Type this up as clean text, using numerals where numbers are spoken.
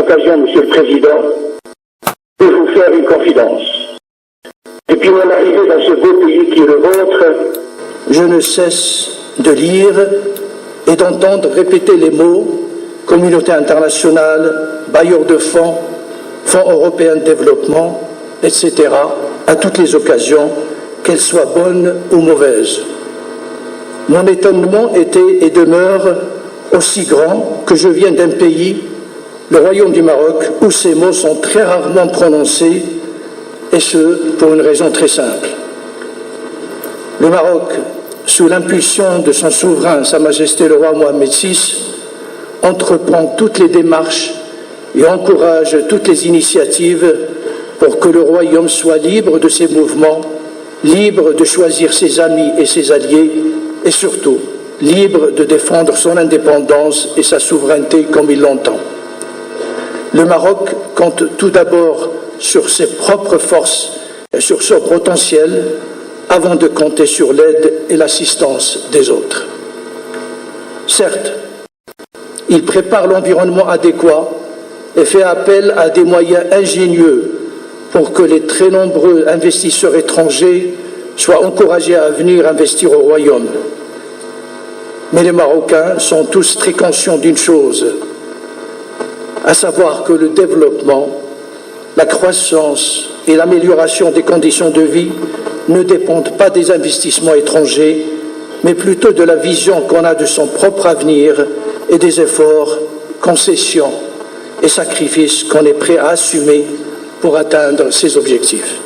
occasion, Monsieur le Président, de vous faire une confidence. Depuis mon arrivée dans ce beau pays qui est le vôtre, je ne cesse de lire et d'entendre répéter les mots communauté internationale, bailleurs de fonds, Fonds européen de développement, etc., à toutes les occasions, qu'elles soient bonnes ou mauvaises. Mon étonnement était et demeure aussi grand que je viens d'un pays, le Royaume du Maroc, où ces mots sont très rarement prononcés, et ce, pour une raison très simple. Le Maroc, sous l'impulsion de son souverain, Sa Majesté le roi Mohamed VI, entreprend toutes les démarches et encourage toutes les initiatives pour que le royaume soit libre de ses mouvements, libre de choisir ses amis et ses alliés, et surtout libre de défendre son indépendance et sa souveraineté comme il l'entend. Le Maroc compte tout d'abord sur ses propres forces et sur son potentiel avant de compter sur l'aide et l'assistance des autres. Certes, il prépare l'environnement adéquat et fait appel à des moyens ingénieux pour que les très nombreux investisseurs étrangers soient encouragés à venir investir au royaume. Mais les Marocains sont tous très conscients d'une chose, à savoir que le développement, la croissance et l'amélioration des conditions de vie ne dépendent pas des investissements étrangers, mais plutôt de la vision qu'on a de son propre avenir et des efforts, concessions et sacrifices qu'on est prêt à assumer pour atteindre ces objectifs.